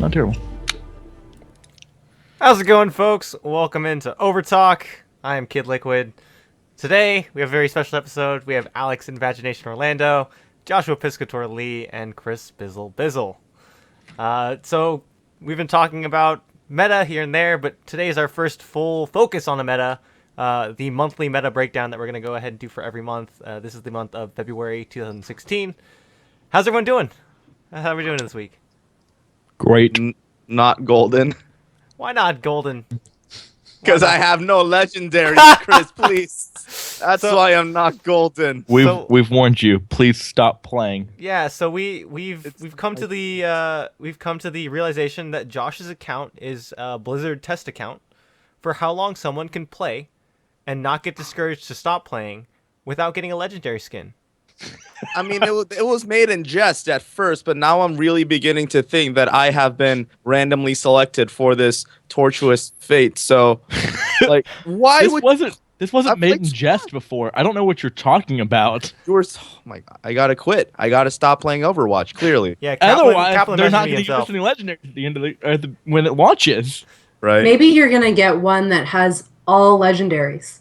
not terrible. How's it going, folks? Welcome into Overtalk. I am Kid Liquid. Today, we have a very special episode. We have Alex Invagination Orlando, Joshua Piscator Lee, and Chris Bizzle Bizzle. So, we've been talking about meta here and there, but today is our first full focus on the meta, the monthly meta breakdown that we're going to go ahead and do for every month. This is the month of February 2016. How's everyone doing? How are we doing this week? Great. Not golden. Why not golden? Because I have no legendary, Chris, please. That's why I'm not golden. We've warned you. Please stop playing. Yeah, so we've come to the realization that Josh's account is a Blizzard test account for how long someone can play and not get discouraged to stop playing without getting a legendary skin. I mean, it was made in jest at first, but now I'm really beginning to think that I have been randomly selected for this tortuous fate. So, like, why This wasn't made in jest before. I don't know what you're talking about. Oh my God, I gotta quit. I gotta stop playing Overwatch. Clearly, Yeah, Otherwise, they're not going to give us any legendaries at the end of when it launches. right? Maybe you're gonna get one that has all legendaries,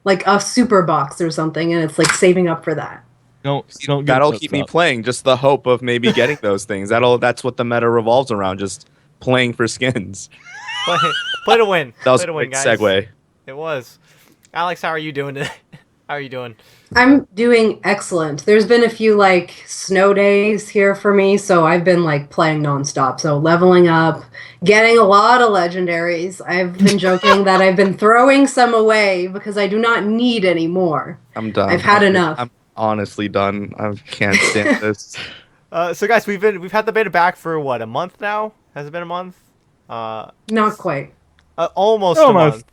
like a super box or something, and it's like saving up for that. Don't That'll keep me playing. Just the hope of maybe getting those things. That's what the meta revolves around. Just playing for skins. Play to win. That was Play to a win, great guys. segue. It was. Alex, how are you doing today? How are you doing? I'm doing excellent. There's been a few like snow days here for me, so I've been like playing nonstop. So leveling up, getting a lot of legendaries. I've been joking that I've been throwing some away because I do not need any more. I'm done. I've had enough. I'm honestly done. I can't stand this. So guys, we've had the beta back for what, a month now? Has it been a month? Not quite. Almost a month.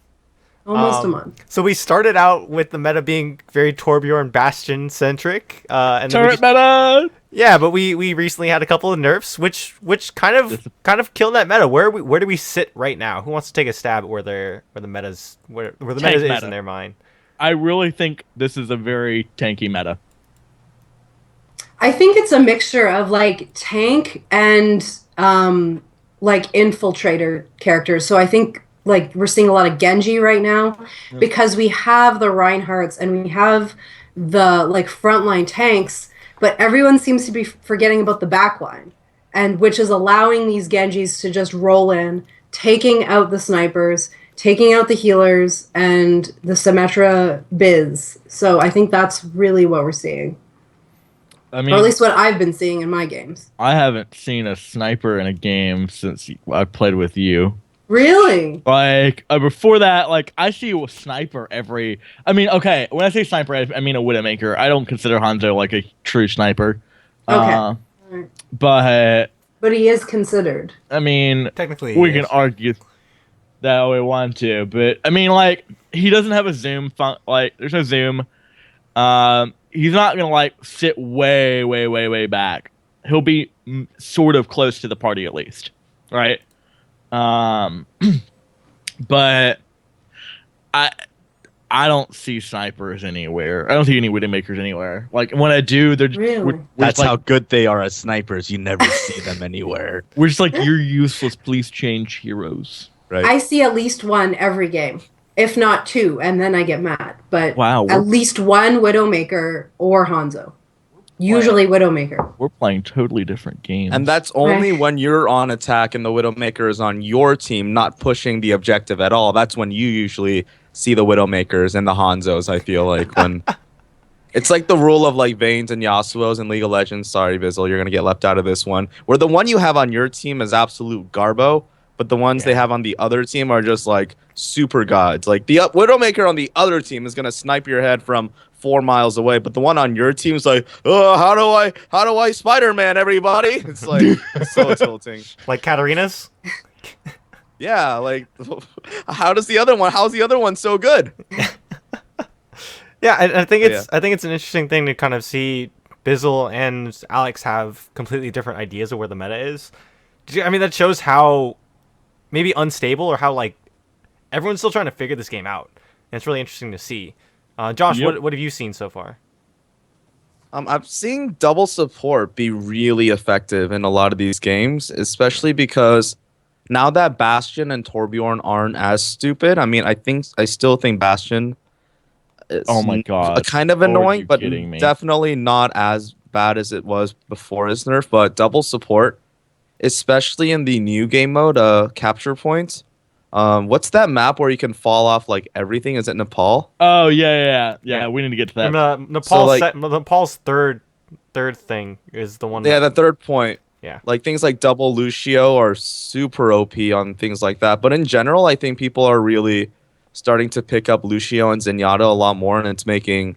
Almost a month. So we started out with the meta being very Torbjorn Bastion centric, and then Turret meta. yeah, but we recently had a couple of nerfs, which kind of killed that meta. Where do we sit right now? Who wants to take a stab at where the meta is in their mind? I really think this is a very tanky meta. I think it's a mixture of like tank and like infiltrator characters. So I think like we're seeing a lot of Genji right now because we have the Reinhardts and we have the like frontline tanks, but everyone seems to be forgetting about the backline, and which is allowing these Genjis to just roll in, taking out the snipers, taking out the healers, and the Symmetra biz. So I think that's really what we're seeing. I mean, Or at least what I've been seeing in my games. I haven't seen a sniper in a game since I played with you. Really? Like, before that, like, I see a sniper every... I mean, okay, when I say sniper, I mean a Widowmaker. I don't consider Hanzo, like, a true sniper. Okay. But But he is considered. I mean, Technically, we he can is. argue that we want to. But, I mean, like, he doesn't have a zoom. Like, there's no zoom. He's not going to, like, sit way, way, way, way back. He'll be sort of close to the party at least. Right? But I don't see snipers anywhere. I don't see any Widowmakers anywhere. Like when I do, they're Really? we're That's like, how good they are as snipers. You never see them anywhere. we're just like, you're useless. Please change heroes. Right? I see at least one every game, if not two, and then I get mad. But Wow, at least one Widowmaker or Hanzo. Usually Widowmaker. We're playing totally different games. And that's only Right. when you're on attack and the Widowmaker is on your team, not pushing the objective at all. That's when you usually see the Widowmakers and the Hanzos, I feel like. When it's like the rule of like Vaynes and Yasuo's in League of Legends. Sorry, Bizzle, you're going to get left out of this one. Where the one you have on your team is absolute garbo, but the ones they have on the other team are just like super gods. Like the Widowmaker on the other team is going to snipe your head from 4 miles away, but the one on your team is like, oh, how do I Spider-Man everybody? It's like it's so tilting. Like Katarina's? Yeah, like how's the other one so good? Yeah, I think Yeah. I think it's an interesting thing to kind of see Bizzle and Alex have completely different ideas of where the meta is. I mean, that shows how maybe unstable or how like everyone's still trying to figure this game out. And it's really interesting to see. Josh, Yep. what have you seen so far? I'm seeing double support be really effective in a lot of these games, especially because now that Bastion and Torbjorn aren't as stupid. I mean, I still think Bastion Oh is my god. kind of Oh, are annoying, you but kidding me? definitely not as bad as it was before his nerf. But double support, especially in the new game mode, capture points. What's that map where you can fall off like everything? Is it Nepal? Oh yeah. Yeah. We need to get to And that. So like, Nepal's third thing is the one yeah, that the third point. yeah. Like things like double Lucio are super OP on things like that. But in general, I think people are really starting to pick up Lucio and Zenyatta a lot more, and it's making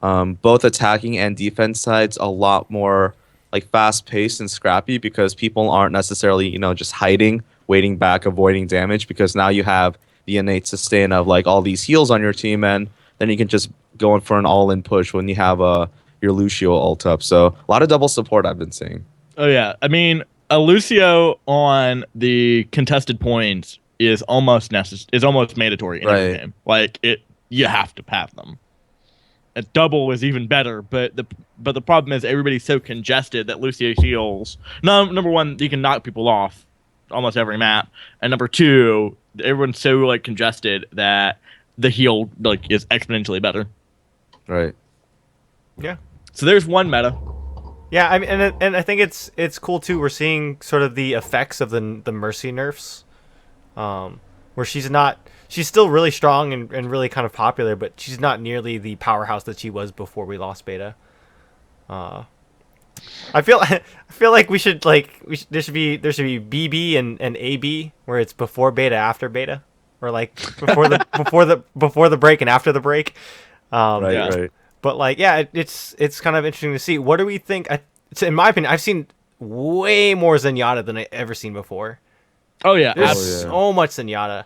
both attacking and defense sides a lot more like fast paced and scrappy because people aren't necessarily just hiding, waiting back, avoiding damage because now you have the innate sustain of like all these heals on your team, and then you can just go in for an all in push when you have your Lucio ult up. So a lot of double support I've been seeing. Oh yeah. I mean, a Lucio on the contested points is almost is almost mandatory in every Right. game. Like you have to have them. A double is even better, but the problem is everybody's so congested that Lucio heals. No, number one, you can knock people off almost every map, and number two, everyone's so like congested that the heal like is exponentially better. Right. Yeah. So there's one meta. Yeah, I mean, and I think it's cool too. We're seeing sort of the effects of the Mercy nerfs, where she's still really strong and really kind of popular, but she's not nearly the powerhouse that she was before we lost beta. I feel like there should be BB and AB where it's before beta, after beta, or like before the break and after the break. Right. Yeah. Right. But like, yeah, it's kind of interesting to see. What do we think? In my opinion, I've seen way more Zenyatta than I ever seen before. Oh yeah, There's yeah. so much Zenyatta.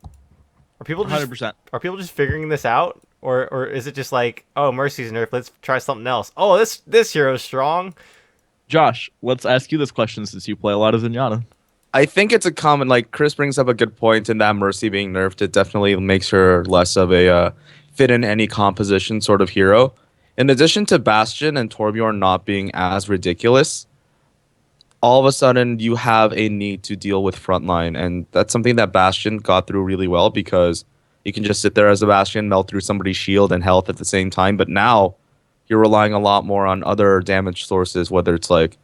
Are people just 100%. are people just figuring this out, or is it just like, oh, Mercy's nerf, let's try something else? Oh, this hero's strong. Josh, let's ask you this question since you play a lot of Zenyatta. I think it's a common, like Chris brings up a good point in that Mercy being nerfed. It definitely makes her less of a fit in any composition sort of hero. In addition to Bastion and Torbjorn not being as ridiculous, all of a sudden you have a need to deal with frontline. And that's something that Bastion got through really well because you can just sit there as a Bastion, melt through somebody's shield and health at the same time. But now you're relying a lot more on other damage sources, whether it's like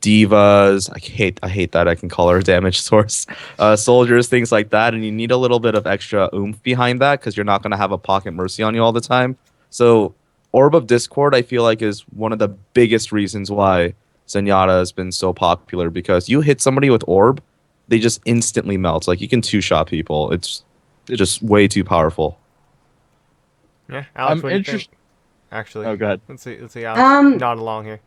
divas. I hate that I can call her a damage source. Soldiers, things like that, and you need a little bit of extra oomph behind that because you're not going to have a pocket mercy on you all the time. So Orb of Discord, I feel like, is one of the biggest reasons why Zenyatta has been so popular because you hit somebody with Orb, they just instantly melt. Like you can two-shot people. It's just way too powerful. Yeah, Alex, I'm what do you interested. think? Actually, Oh, go ahead. Let's see, Alex, nod along here.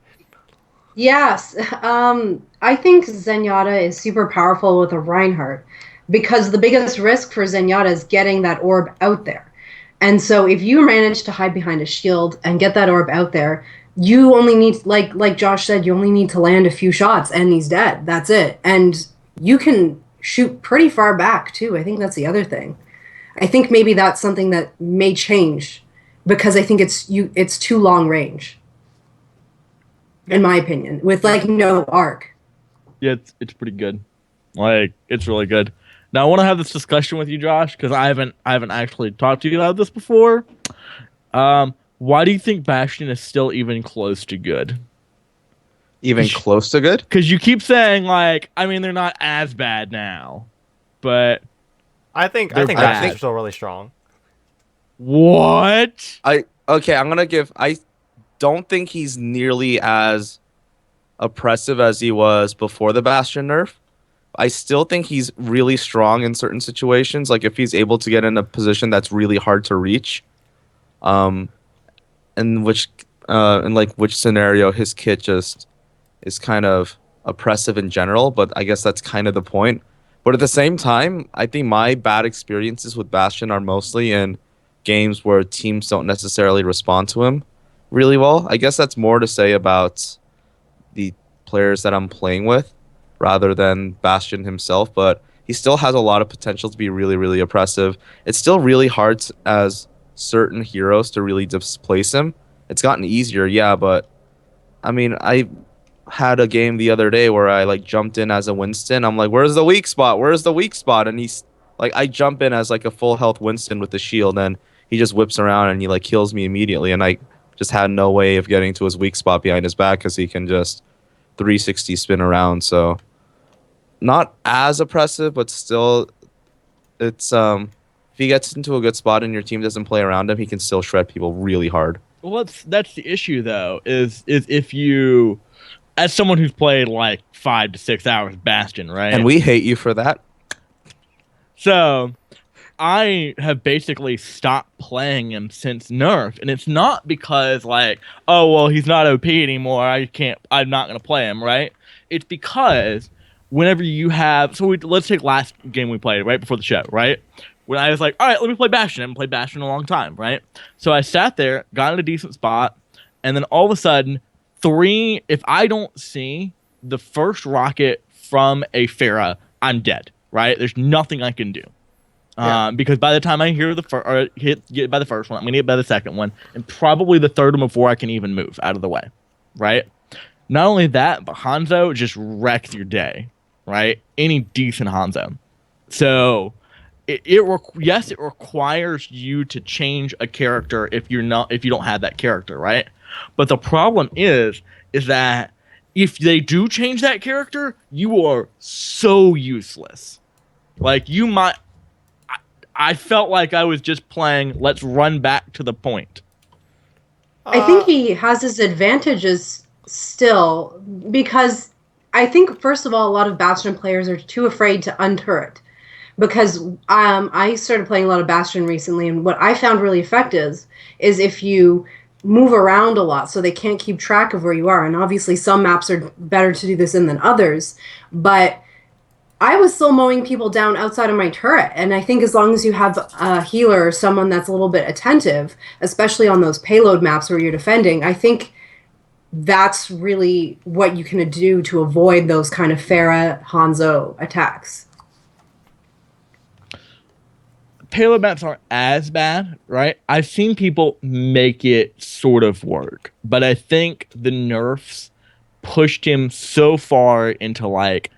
Yes, I think Zenyatta is super powerful with a Reinhardt because the biggest risk for Zenyatta is getting that orb out there. And so if you manage to hide behind a shield and get that orb out there, you only need, like Josh said, you only need to land a few shots and he's dead. That's it. And you can shoot pretty far back too. I think that's the other thing. I think maybe that's something that may change because I think it's too long range. In my opinion, with like no arc. Yeah, it's pretty good. Like it's really good. Now I want to have this discussion with you, Josh, because I haven't actually talked to you about this before. Why do you think Bastion is still even close to good? Even close to good? Because you keep saying like, I mean, they're not as bad now, but I think They're Bastion's bad. still really strong. what? I don't think he's nearly as oppressive as he was before the Bastion nerf. I still think he's really strong in certain situations. Like if he's able to get in a position that's really hard to reach, in which scenario his kit just is kind of oppressive in general. But I guess that's kind of the point. But at the same time, I think my bad experiences with Bastion are mostly in games where teams don't necessarily respond to him really well. I guess that's more to say about the players that I'm playing with rather than Bastion himself, but he still has a lot of potential to be really, really oppressive. It's still really hard as certain heroes to really displace him. It's gotten easier, yeah, but I mean, I had a game the other day where I like jumped in as a Winston. I'm like, where's the weak spot? Where's the weak spot? And he's like, I jump in as like a full health Winston with the shield, and he just whips around and he like kills me immediately. And I just had no way of getting to his weak spot behind his back because he can just 360 spin around. So not as oppressive, but still, it's if he gets into a good spot and your team doesn't play around him, he can still shred people really hard. Well, that's the issue though. Is if you, as someone who's played like 5 to 6 hours Bastion, right? And we hate you for that. So I have basically stopped playing him since nerf, and it's not because like, oh well, he's not OP anymore. I'm not gonna play him, right? It's because whenever you have, let's take last game we played right before the show, right? When I was like, all right, let me play Bastion. I haven't played Bastion in a long time, right? So I sat there, got in a decent spot, and then all of a sudden, if I don't see the first rocket from a Pharah, I'm dead, right? There's nothing I can do. Yeah. Because by the time I hear get by the first one, I'm gonna get by the second one, and probably the third one before I can even move out of the way, right? Not only that, but Hanzo just wrecks your day, right? Any decent Hanzo. So yes, it requires you to change a character if you don't have that character, right? But the problem is that if they do change that character, you are so useless. Like you might. I felt like I was just playing, let's run back to the point. I think he has his advantages still, because I think, first of all, a lot of Bastion players are too afraid to unturret. Because I started playing a lot of Bastion recently, and what I found really effective is if you move around a lot so they can't keep track of where you are. And obviously some maps are better to do this in than others, but I was still mowing people down outside of my turret. And I think as long as you have a healer or someone that's a little bit attentive, especially on those payload maps where you're defending, I think that's really what you can do to avoid those kind of Pharah, Hanzo attacks. Payload maps aren't as bad, right? I've seen people make it sort of work, but I think the nerfs pushed him so far into like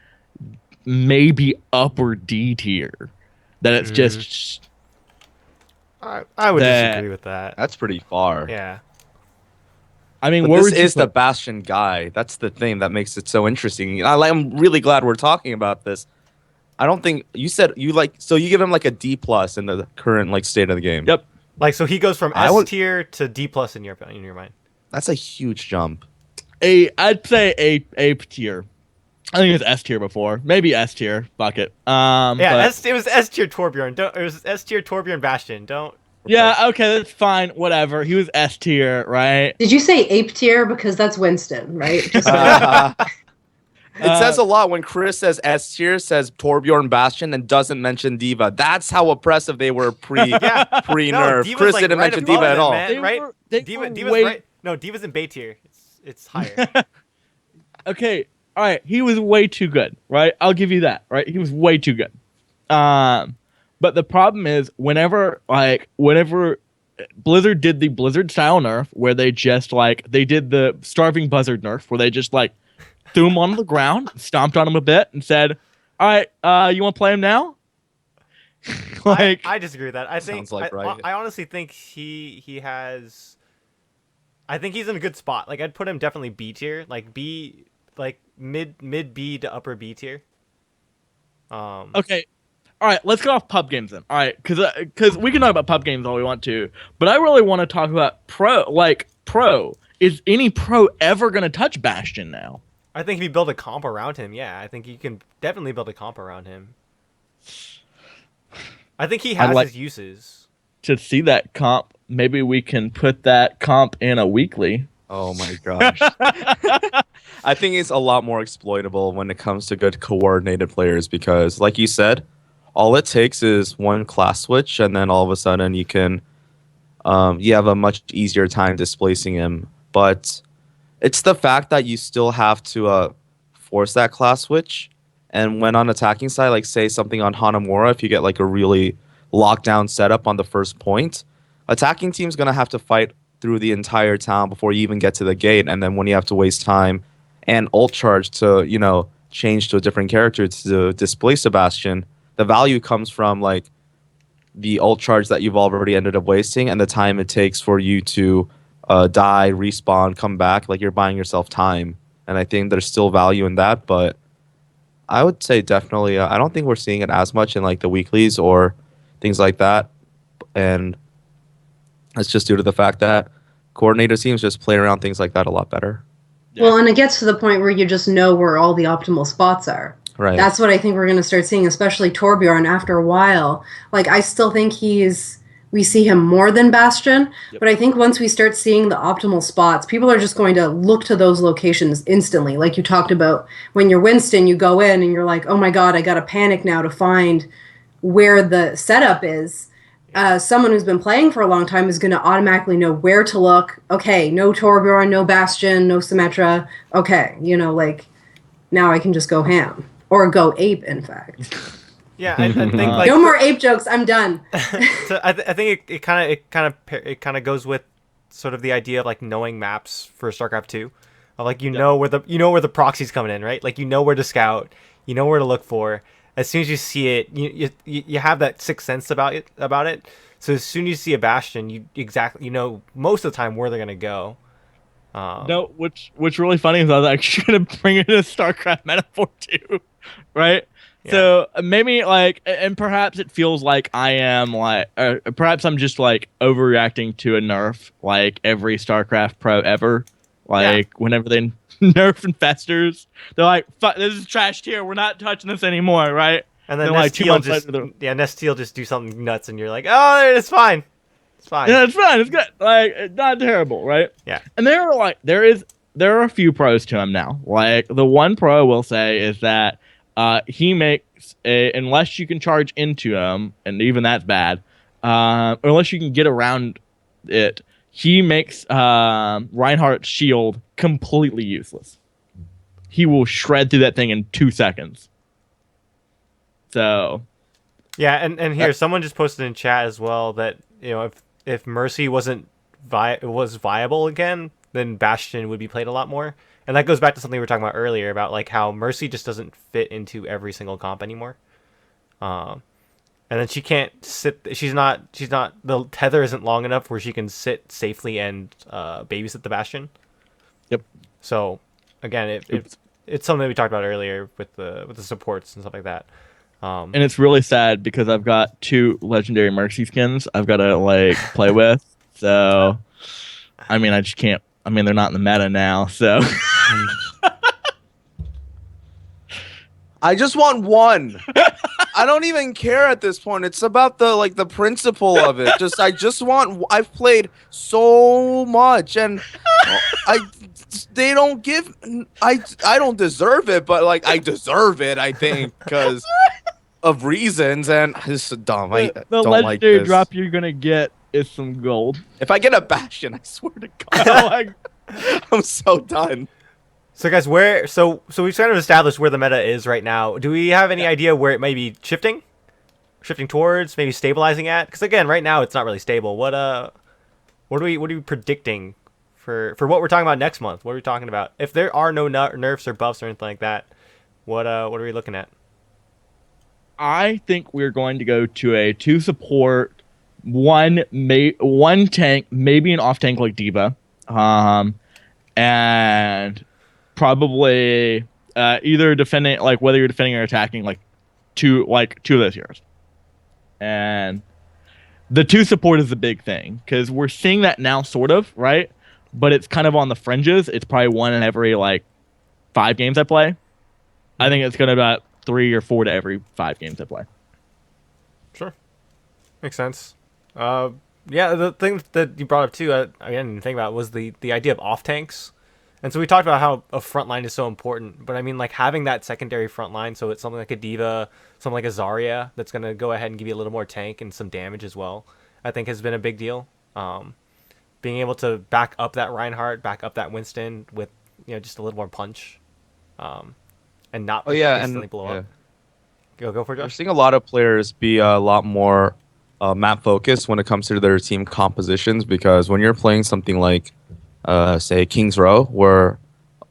maybe upper D tier that it's just. I would disagree with that. That's pretty far. Yeah. I mean, But this is the Bastion guy. That's the thing that makes it so interesting. I'm really glad we're talking about this. I don't think you said you like, so you give him like a D plus in the current like state of the game. Yep. Like, so he goes from S tier to D plus in your mind. That's a huge jump. I'd say A tier. I think it was S tier before. Maybe S tier. Fuck it. Yeah, it was S tier Torbjorn. It was S tier Torbjorn Bastion. Don't. Yeah, okay, that's fine. Whatever. He was S tier, right? Did you say ape tier? Because that's Winston, right? Just It says a lot when Chris says S tier, says Torbjorn Bastion, and doesn't mention Diva. That's how oppressive they were pre nerf. Diva's Chris like didn't right mention above Diva at them, all. man, right? Diva's way... right. No, Diva's in Bay tier. It's higher. Okay, all right. He was way too good, right? I'll give you that, right? He was way too good. But the problem is whenever Blizzard did the Blizzard style nerf, where they just they did the starving buzzard nerf, where they just threw him on the ground, stomped on him a bit, and said, "All right, you want to play him now?" I disagree with that. I think Sounds like right. I honestly think he has. I think he's in a good spot. Like, I'd put him definitely B tier, mid B to upper B tier. Okay. All right, let's go off pub games then. All right, because we can talk about pub games all we want to, but I really want to talk about pro. Pro. Is any pro ever going to touch Bastion now? I think if you build a comp around him, yeah, I think you can definitely build a comp around him. I think he has his uses. To see that comp, maybe we can put that comp in a weekly. Oh my gosh. I think it's a lot more exploitable when it comes to good coordinated players because, like you said, all it takes is one class switch, and then all of a sudden you can, you have a much easier time displacing him. But it's the fact that you still have to force that class switch, and when on attacking side, say something on Hanamura, if you get a really lockdown setup on the first point, attacking team's gonna have to fight through the entire town before you even get to the gate, and then when you have to waste time and ult charge to change to a different character to displace Sebastian, the value comes from like the ult charge that you've already ended up wasting and the time it takes for you to die, respawn, come back. Like you're buying yourself time, and I think there's still value in that. But I would say definitely, I don't think we're seeing it as much in like the weeklies or things like that, and it's just due to the fact that coordinator teams just play around things like that a lot better. Yeah. Well, and it gets to the point where you just know where all the optimal spots are. Right. That's what I think we're going to start seeing, especially Torbjorn after a while. Like, I still think we see him more than Bastion, but I think once we start seeing the optimal spots, people are just going to look to those locations instantly. Like you talked about, when you're Winston, you go in and you're like, oh my God, I got to panic now to find where the setup is. Someone who's been playing for a long time is going to automatically know where to look. Okay, no Torbjorn, no Bastion, no Symmetra. Okay, like, now I can just go ham. Or go ape, in fact. Yeah, I think like no more ape jokes. I'm done. So I think it kind of goes with sort of the idea of like knowing maps for StarCraft 2. Of like know where the proxy's coming in, right? Like you know where to scout, you know where to look for. As soon as you see it, you have that sixth sense about it. So as soon as you see a Bastion, you know most of the time where they're gonna go. No, what's really funny is I was actually gonna bring it in a StarCraft metaphor too, right? Yeah. So maybe like, and perhaps it feels like I am like, perhaps I'm just like overreacting to a nerf like every StarCraft pro ever. Like whenever they nerf infestors, they're like, "Fuck, this is trashed here. We're not touching this anymore," right? And then like 2 months just later, Nesteel just do something nuts, and you're like, "Oh, it's fine, it's fine." yeah, it's fine. It's good. Like, it's not terrible, right? Yeah. And there are a few pros to him now. Like the one pro I will say is that he makes unless you can charge into him, and even that's bad. Or unless you can get around it, he makes Reinhardt's shield completely useless. He will shred through that thing in 2 seconds. So. Yeah, and here someone just posted in chat as well that if Mercy was viable again, then Bastion would be played a lot more. And that goes back to something we were talking about earlier about like how Mercy just doesn't fit into every single comp anymore. And then she can't sit. She's not. The tether isn't long enough where she can sit safely and babysit the Bastion. Yep. So again, it's something that we talked about earlier with the supports and stuff like that. And it's really sad because I've got 2 legendary Mercy skins I've got to like play with. So, I mean, I just can't. I mean, they're not in the meta now. So, I just want one. I don't even care at this point. It's about the principle of it. I've played so much, and they don't give. I don't deserve it, but like I deserve it. I think because of reasons, and this is dumb. I the don't legendary like this. drop you're gonna get is some gold. If I get a Bastion, I swear to God, I'm so done. So guys, so we've kind of established where the meta is right now. Do we have any idea where it might be shifting towards, maybe stabilizing at? Because again, right now it's not really stable. What are we predicting for what we're talking about next month? What are we talking about? If there are no nerfs or buffs or anything like that, what are we looking at? I think we're going to go to a 2 support, one tank, maybe an off tank like Diva, and probably either defending, like whether you're defending or attacking, like two of those heroes. And the 2 support is the big thing because we're seeing that now, sort of, right? But it's kind of on the fringes. It's probably 1 in every like 5 games I play. I think it's gonna be about 3 or 4 to every 5 games I play. Sure, makes sense. Yeah, the thing that you brought up too, I didn't think about was the idea of off tanks. And so we talked about how a front line is so important, but I mean, like having that secondary front line, so it's something like a Diva, something like a Zarya that's going to go ahead and give you a little more tank and some damage as well, I think has been a big deal. Being able to back up that Reinhardt, back up that Winston with just a little more punch, and not instantly blow up. Go for it, We're Josh. seeing a lot of players be a lot more map focus when it comes to their team compositions, because when you're playing something like, say, King's Row, where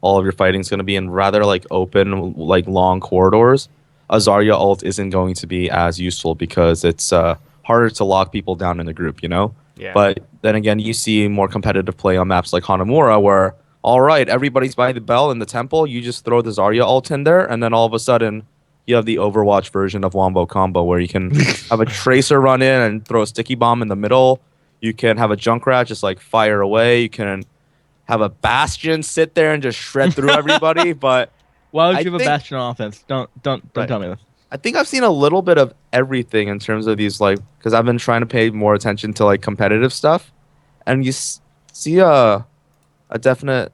all of your fighting is going to be in rather like open, like long corridors, a Zarya ult isn't going to be as useful because it's harder to lock people down in a group, you know? Yeah. But then again, you see more competitive play on maps like Hanamura where, all right, everybody's by the bell in the temple, you just throw the Zarya ult in there, and then all of a sudden, you have the Overwatch version of Wombo Combo where you can have a Tracer run in and throw a sticky bomb in the middle. You can have a Junkrat just like fire away. You can have a Bastion sit there and just shred through everybody. But Why would I you have a think Bastion on offense? Don't Right. tell me this. I think I've seen a little bit of everything in terms of these, like, because I've been trying to pay more attention to like competitive stuff, and you see a definite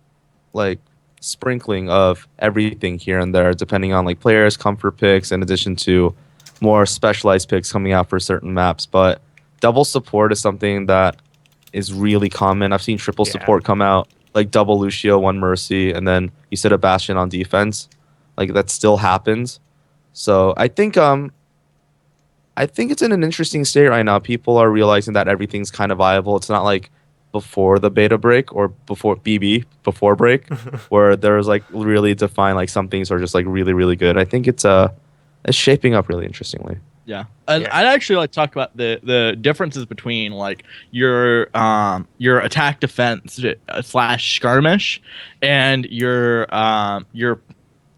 like sprinkling of everything here and there, depending on like players' comfort picks, in addition to more specialized picks coming out for certain maps. But double support is something that is really common. I've seen triple Yeah. support come out, like double Lucio, one Mercy, and then you set a Bastion on defense. Like that still happens. So I think it's in an interesting state right now. People are realizing that everything's kind of viable. It's not like before the beta break or before BB before break, where there's like really defined like some things are just like really really good. I think it's shaping up really interestingly. Yeah, and Yeah. I'd actually like to talk about the differences between like your attack defense slash skirmish and your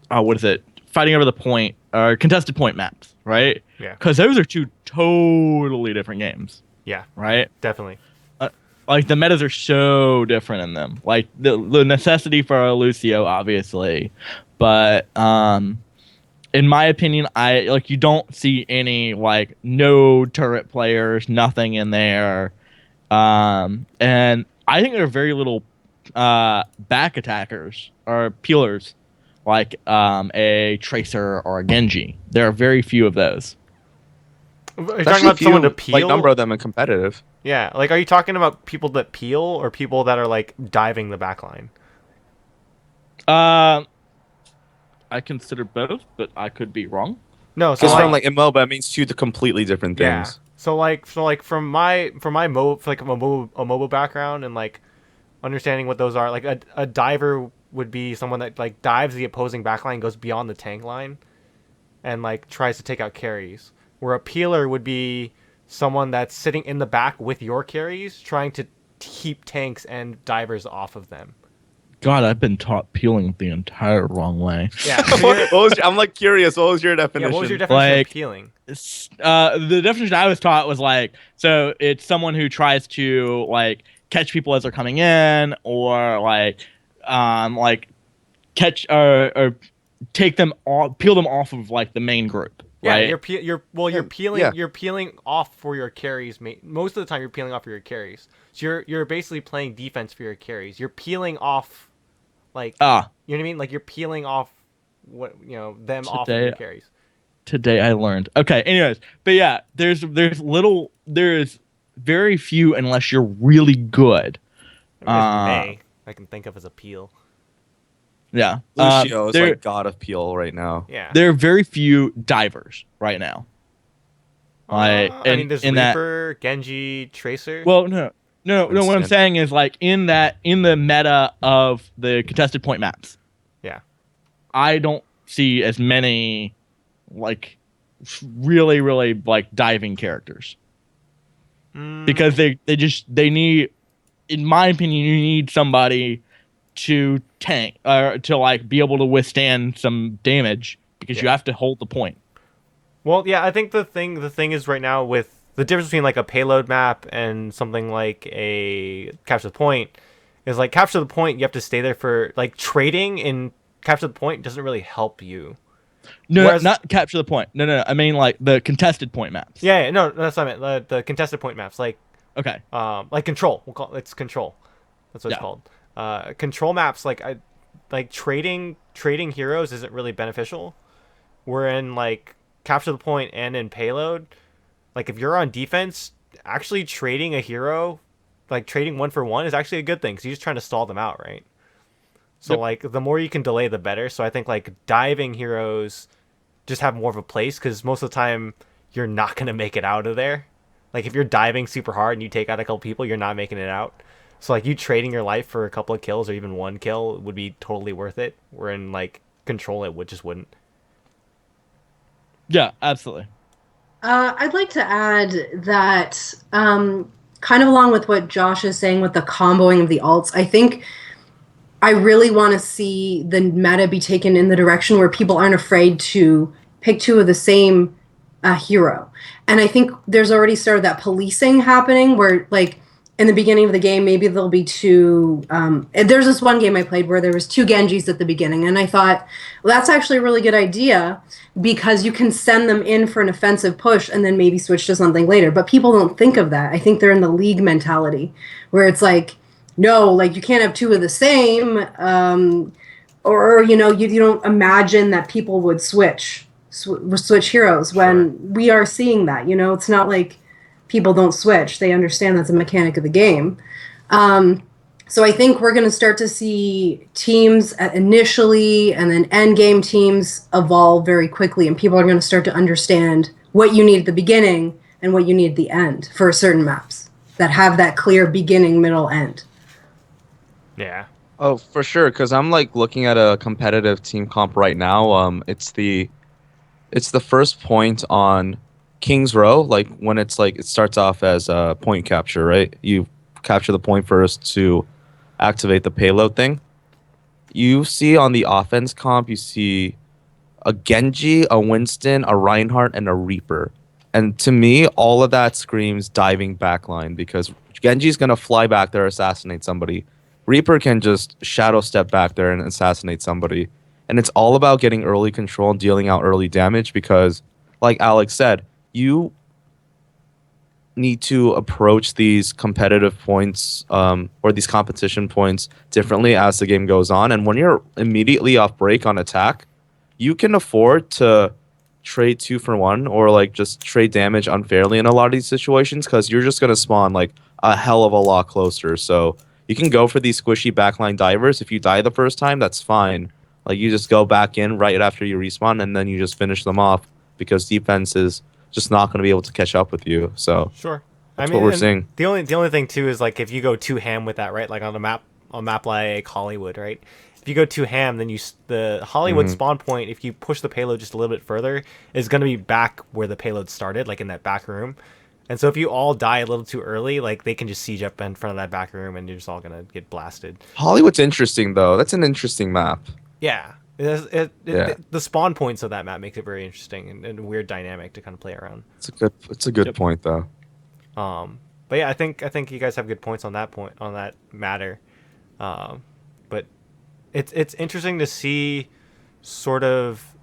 what is it, fighting over the point or contested point maps, right? Yeah. Because those are two totally different games, Yeah, right? definitely. Like the metas are so different in them. Like the necessity for a Lucio, obviously, but in my opinion, I like you don't see any like no turret players, nothing in there, and I think there are very little back attackers or peelers like a Tracer or a Genji. There are very few of those. Are you There's talking actually about someone to few, peel? like number of them in competitive. Yeah, like are you talking about people that peel or people that are like diving the backline? Um, I consider both, but I could be wrong. No, so Because like, from like in MOBA, it means two completely different yeah. things. So like from my like a mobile background and like understanding what those are, like a diver would be someone that like dives the opposing backline, goes beyond the tank line, and like tries to take out carries. Where a peeler would be someone that's sitting in the back with your carries, trying to keep tanks and divers off of them. God, I've been taught peeling the entire wrong way. Yeah. So I'm like curious. What was your yeah. definition? What was your definition Like, of peeling? The definition I was taught was like, so it's someone who tries to like catch people as they're coming in, or like catch or take them off, peel them off of like the main group, Yeah, right? you're peeling yeah. you're peeling off for your carries. Most of the time, you're peeling off for your carries. So you're basically playing defense for your carries. You're peeling off, like you know what I mean. Like you're peeling off them off of your carries. Today I learned. Okay, anyways, but yeah, there's very few unless you're really good. I mean, I can think of as a peel. Yeah, Lucio is there like god of peel right now. Yeah. there are very few divers right now. Like, I mean, there's in that. Reaper, Genji, Tracer. Well, no. What I'm Winston. saying is like in the meta of the contested point maps, yeah. I don't see as many like really like diving characters because they need, in my opinion, you need somebody to tank or to like be able to withstand some damage because you have to hold the point. Well, yeah, I think the thing is right now with the difference between like a payload map and something like a capture the point is like capture the point you have to stay there for like trading in capture the point doesn't really help you. No, Whereas- not capture the point. No. I mean like the contested point maps. Yeah, no, that's what I meant. The contested point maps, like Okay. like control. We'll call it's control. That's what it's called. Control maps, like trading heroes isn't really beneficial. We're in like capture the point and in payload. Like if you're on defense, actually trading a hero, like trading 1-for-1 is actually a good thing because you're just trying to stall them out, right? So Yep. like the more you can delay, the better. So I think like diving heroes just have more of a place because most of the time you're not gonna make it out of there. Like if you're diving super hard and you take out a couple people, you're not making it out. So like you trading your life for a couple of kills or even one kill would be totally worth it. Where in like control it would just wouldn't. Yeah, absolutely. I'd like to add that, kind of along with what Josh is saying with the comboing of the alts, I think I really want to see the meta be taken in the direction where people aren't afraid to pick two of the same hero. And I think there's already started that policing happening where, like, in the beginning of the game, maybe there'll be two. There's this one game I played where there was two Genjis at the beginning, and I thought, well, that's actually a really good idea because you can send them in for an offensive push and then maybe switch to something later. But people don't think of that. I think they're in the league mentality where it's like, no, like you can't have two of the same, or you don't imagine that people would switch heroes when Sure. we are seeing that. It's not like people don't switch; they understand that's a mechanic of the game. So I think we're going to start to see teams initially and then end game teams evolve very quickly, and people are going to start to understand what you need at the beginning and what you need at the end for certain maps that have that clear beginning, middle, end. Yeah. Oh, for sure. Because I'm like looking at a competitive team comp right now. It's the first point on King's Row. Like when it's like it starts off as a point capture, right? You capture the point first to activate the payload thing. You see on the offense comp, you see a Genji, a Winston, a Reinhardt, and a Reaper. And to me, all of that screams diving backline because Genji's gonna fly back there, assassinate somebody. Reaper can just shadow step back there and assassinate somebody. And it's all about getting early control and dealing out early damage because, like Alex said, you need to approach these competitive points or these competition points differently as the game goes on. And when you're immediately off break on attack, you can afford to trade 2 for 1 or like just trade damage unfairly in a lot of these situations because you're just going to spawn like a hell of a lot closer. So you can go for these squishy backline divers. If you die the first time, that's fine. Like you just go back in right after you respawn and then you just finish them off because defense is just not going to be able to catch up with you. So Sure. I that's mean, what we're and seeing. the only thing too is like if you go too ham with that, right? Like on a map like Hollywood, right? If you go too ham, then the Hollywood Mhm. spawn point, if you push the payload just a little bit further, is going to be back where the payload started, like in that back room. And so if you all die a little too early, like they can just siege up in front of that back room, and you're just all gonna get blasted. Hollywood's interesting though. That's an interesting map. Yeah, Yeah, the spawn points of that map makes it very interesting and a weird dynamic to kind of play around. it's a good Yep. point though. But yeah, I think you guys have good points on that matter. But it's interesting to see sort of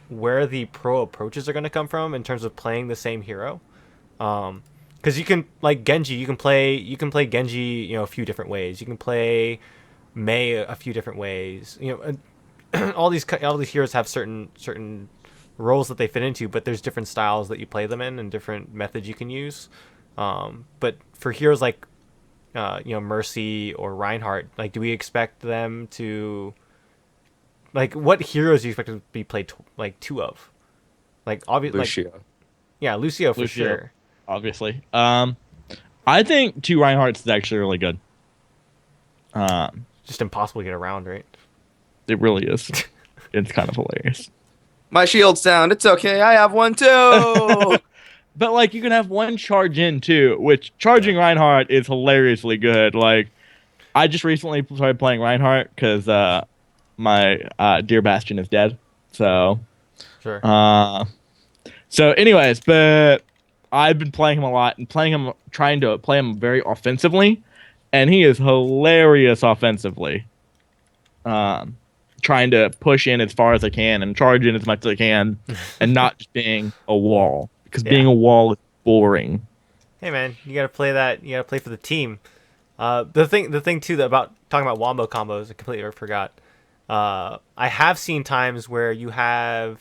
where the pro approaches are going to come from in terms of playing the same hero. Because you can like Genji, you can play Genji, a few different ways. You can play Mei a few different ways. All these heroes have certain roles that they fit into, but there's different styles that you play them in and different methods you can use. But for heroes like Mercy or Reinhardt, like do we expect them to like what heroes do you expect to be played like two of? Like obviously, like Lucio. yeah, Lucio for Lucio. sure. Obviously. I think two Reinhardt's is actually really good. Just impossible to get around, right? It really is. It's kind of hilarious. My shield's down. It's okay. I have one too. But like you can have one charge in too, which charging Reinhardt is hilariously good. Like I just recently started playing Reinhardt because my dear Bastion is dead. So Sure. anyways, but I've been playing him a lot and trying to play him very offensively, and he is hilarious offensively. Trying to push in as far as I can and charge in as much as I can, and not just being a wall because Yeah. being a wall is boring. Hey man, you gotta play that. You gotta play for the team. The thing too that about talking about wombo combos, I completely forgot. I have seen times where you have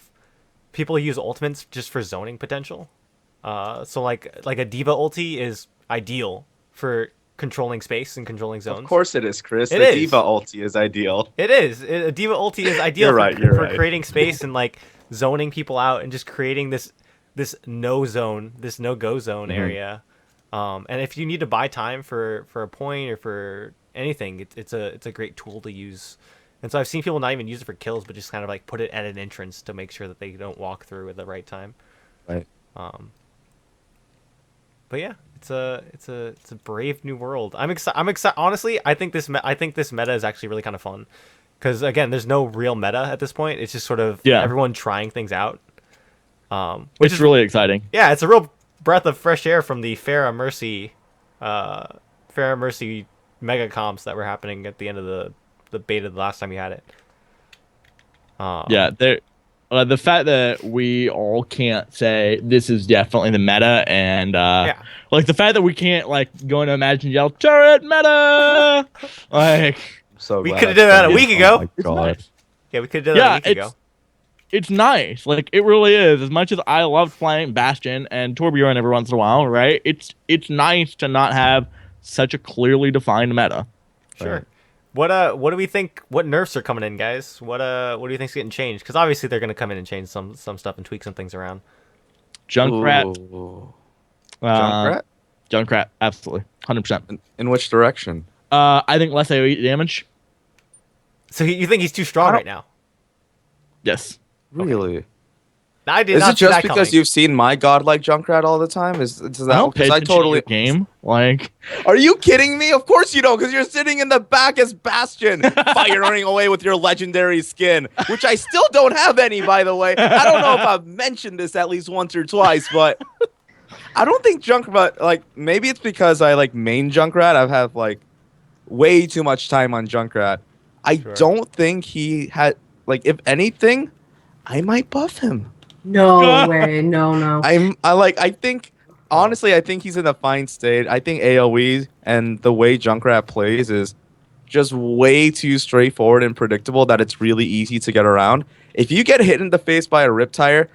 people use ultimates just for zoning potential. So like a diva ulti is ideal for controlling space and controlling zones. Of course it is, Chris. It The is. Diva ulti is ideal. It is. A diva ulti is ideal You're right, for, you're for right. creating space and like zoning people out and just creating this this no zone, this no go zone area. And if you need to buy time for a point or for anything, it's a great tool to use. And so I've seen people not even use it for kills, but just kind of like put it at an entrance to make sure that they don't walk through at the right time. Right. But yeah, it's a brave new world. I'm excited. Honestly, I think this meta is actually really kind of fun, because again, there's no real meta at this point. It's just sort of everyone trying things out. Which is really exciting. Yeah, it's a real breath of fresh air from the Farah Mercy mega comps that were happening at the end of the beta the last time you had it. The fact that we all can't say this is definitely the meta, and like the fact that we can't like go into Imagine yell turret meta, like So we glad could have I done that a started. week ago. Oh my God. nice. Yeah, we could have done that a week ago. It's nice. Like it really is. As much as I loved playing Bastion and Torbjorn every once in a while, right? It's nice to not have such a clearly defined meta. Sure. Right. What do we think? What nerfs are coming in, guys? What do you think's getting changed? Because obviously they're going to come in and change some stuff and tweak some things around. Junkrat. Ooh. Junkrat? Junkrat? Junkrat, absolutely. 100%. In which direction? I think less AoE damage. So you think he's too strong right now? Yes. Really? I did Is not it see just that because coming. you've seen my godlike Junkrat all the time? Is that I don't pay because I attention totally to your game. Like, Are you kidding me? Of course you don't, because you're sitting in the back as Bastion, firing away with your legendary skin, which I still don't have any, by the way. I don't know if I've mentioned this at least once or twice, but I don't think Junkrat, like, maybe it's because I like main Junkrat. I've had like way too much time on Junkrat. I don't think he had, like, if anything, I might buff him. No way. No. I think honestly, I think he's in a fine state. I think AoE and the way Junkrat plays is just way too straightforward and predictable that it's really easy to get around. If you get hit in the face by a Riptire,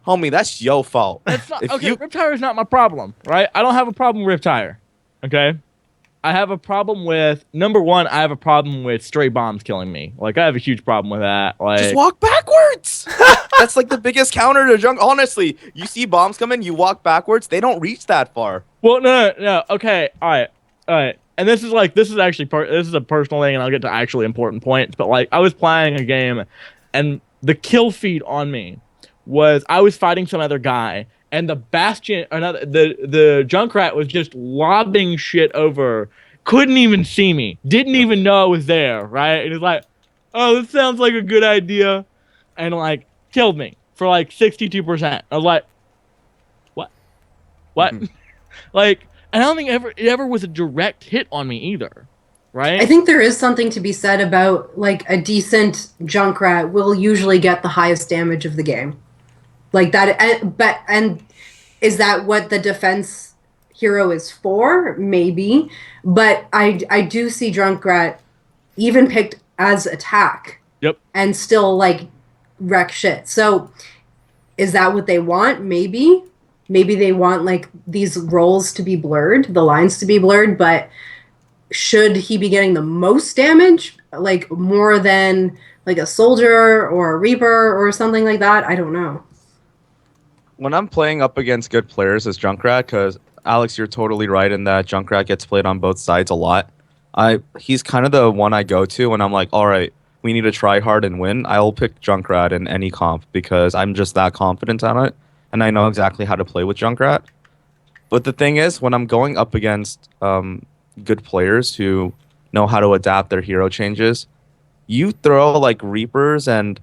homie, that's your fault. that's not, If okay, you- Riptire is not my problem, right? I don't have a problem with Riptire, okay? I have a problem with, number one, I have a problem with stray bombs killing me. Like, I have a huge problem with that. Like, Just walk backwards. That's like the biggest counter to Junk. Honestly, you see bombs come in, you walk backwards, they don't reach that far. well, no. Okay, all right. And this is actually this is a personal thing, and I'll get to actually important points. But like, I was playing a game, and the kill feed on me was I was fighting some other guy, and the Bastion, the Junkrat was just lobbing shit over, couldn't even see me, didn't even know I was there, right? And it's like, oh, this sounds like a good idea, and like killed me for like 62%. I was like, what? Like, I don't think it ever was a direct hit on me either, right? I think there is something to be said about like a decent Junkrat will usually get the highest damage of the game, like that. And is that what the defense hero is for? Maybe, but I do see Junkrat even picked as attack. Yep. And still like wreck shit. So is that what they want? Maybe they want like these roles to be blurred, the lines to be blurred, but should he be getting the most damage, like more than like a soldier or a reaper or something like that? I don't know. When I'm playing up against good players as Junkrat, because Alex, you're totally right in that Junkrat gets played on both sides a lot. He's kind of the one I go to when I'm like, all right, we need to try hard and win. I'll pick Junkrat in any comp because I'm just that confident on it, and I know exactly how to play with Junkrat. But the thing is, when I'm going up against good players who know how to adapt their hero changes, you throw like Reapers and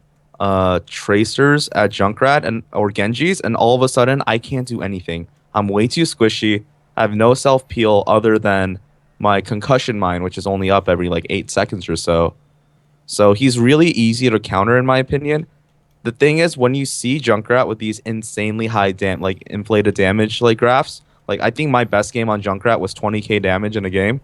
Tracers at Junkrat or Genjis, and all of a sudden I can't do anything. I'm way too squishy. I have no self peel other than my concussion mine, which is only up every like 8 seconds or so. So he's really easy to counter in my opinion. The thing is, when you see Junkrat with these insanely high inflated damage like graphs, like I think my best game on Junkrat was 20k damage in a game.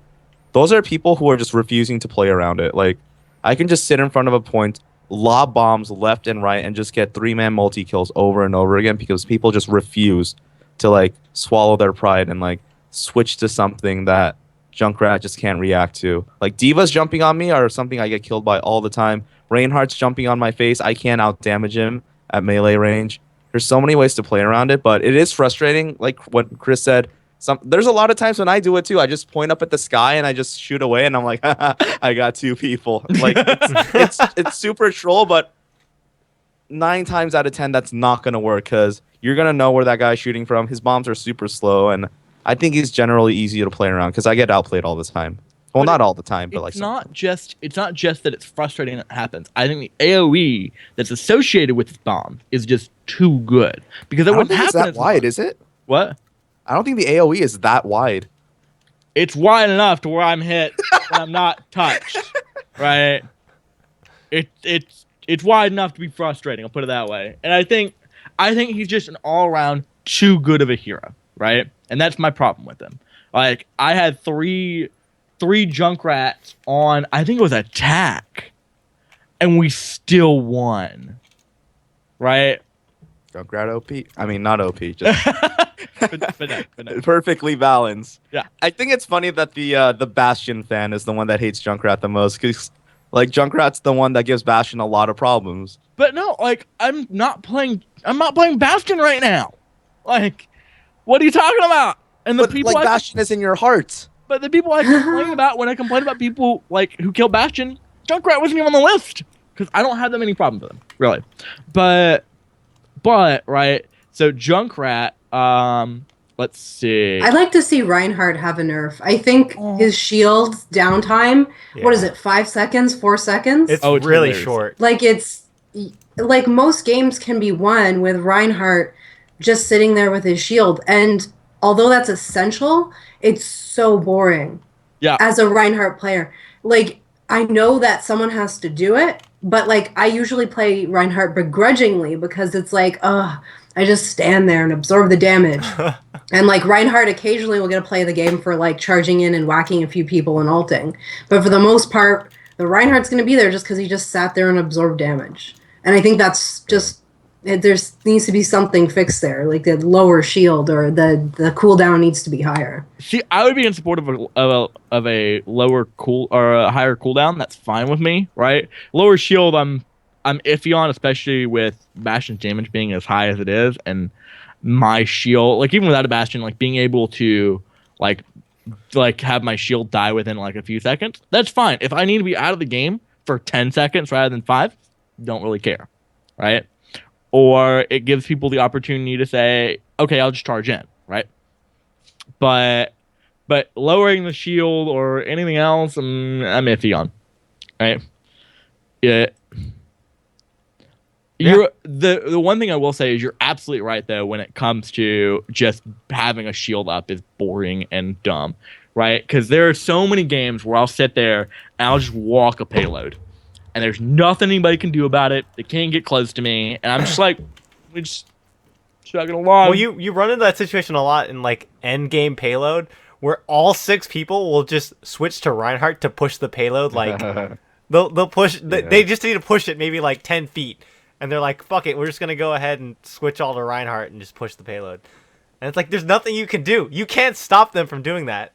Those are people who are just refusing to play around it. Like I can just sit in front of a point, lob bombs left and right, and just get 3-man multi kills over and over again because people just refuse to like swallow their pride and like switch to something that Junkrat just can't react to. Like Divas jumping on me are something I get killed by all the time. Reinhardt's jumping on my face. I can't out damage him at melee range. There's so many ways to play around it, but it is frustrating. Like what Chris said, there's a lot of times when I do it too. I just point up at the sky and I just shoot away, and I'm like, I got 2 people. Like it's super troll, but 9 times out of 10 that's not gonna work because you're gonna know where that guy's shooting from. His bombs are super slow, and I think he's generally easy to play around because I get outplayed all the time. Well, not all the time, but like it's not just that it's frustrating that it happens. I think the AOE that's associated with this bomb is just too good because it I don't wouldn't think it's happen that wide, is it? What? I don't think the AOE is that wide. It's wide enough to where I'm hit when I'm not touched, right? It's wide enough to be frustrating. I'll put it that way. And I think he's just an all around too good of a hero, right? And that's my problem with him. Like I had three Junkrats on, I think it was attack, and we still won, right? Junkrat OP. I mean, not OP. Just but no. perfectly balanced. Yeah. I think it's funny that the Bastion fan is the one that hates Junkrat the most because like Junkrat's the one that gives Bastion a lot of problems. But no, like I'm not playing Bastion right now. Like, what are you talking about? And But like Bastion is in your heart. But the people I complain about when I complain about people like who kill Bastion, Junkrat wasn't even on the list because I don't have that many problems with him, really. But right, so Junkrat, let's see. I'd like to see Reinhardt have a nerf. I think his shield downtime, what is it, 5 seconds, 4 seconds? It's really hilarious. short. Like like most games can be won with Reinhardt just sitting there with his shield. And although that's essential, it's so boring. Yeah. As a Reinhardt player. Like, I know that someone has to do it, but like I usually play Reinhardt begrudgingly because it's like, I just stand there and absorb the damage. And like Reinhardt occasionally will get to play the game for like charging in and whacking a few people and ulting. But for the most part, the Reinhardt's going to be there just because he just sat there and absorbed damage. And I think that's just, there needs to be something fixed there, like the lower shield or the cooldown needs to be higher. See, I would be in support of a lower cool or a higher cooldown. That's fine with me, right? Lower shield, I'm iffy on, especially with Bastion's damage being as high as it is, and my shield, like even without a Bastion, like being able to like have my shield die within like a few seconds. That's fine. If I need to be out of the game for 10 seconds rather than 5, don't really care, right? Or it gives people the opportunity to say, okay, I'll just charge in, right? But lowering the shield or anything else, I'm iffy on, right? Yeah. The one thing I will say is you're absolutely right though when it comes to just having a shield up is boring and dumb, right? Because there are so many games where I'll sit there and I'll just walk a payload. And there's nothing anybody can do about it. They can't get close to me, and I'm just like, we just chugging along. Well, you run into that situation a lot in like end game payload, where all 6 people will just switch to Reinhardt to push the payload. Like they'll push. They just need to push it maybe like 10 feet, and they're like, "Fuck it, we're just gonna go ahead and switch all to Reinhardt and just push the payload." And it's like there's nothing you can do. You can't stop them from doing that.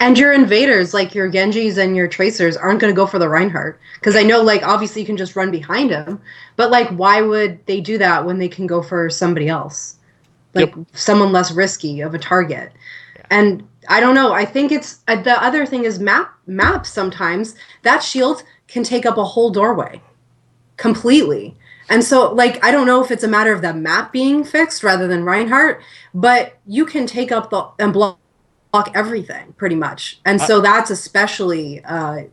And your invaders, like your Genjis and your Tracers, aren't going to go for the Reinhardt. Because I know, like, obviously you can just run behind him. But, like, why would they do that when they can go for somebody else? Like, someone less risky of a target. Yeah. And I don't know. I think it's... the other thing is maps sometimes. That shield can take up a whole doorway. Completely. And so, like, I don't know if it's a matter of the map being fixed rather than Reinhardt. But you can take up and block everything pretty much, and so that's especially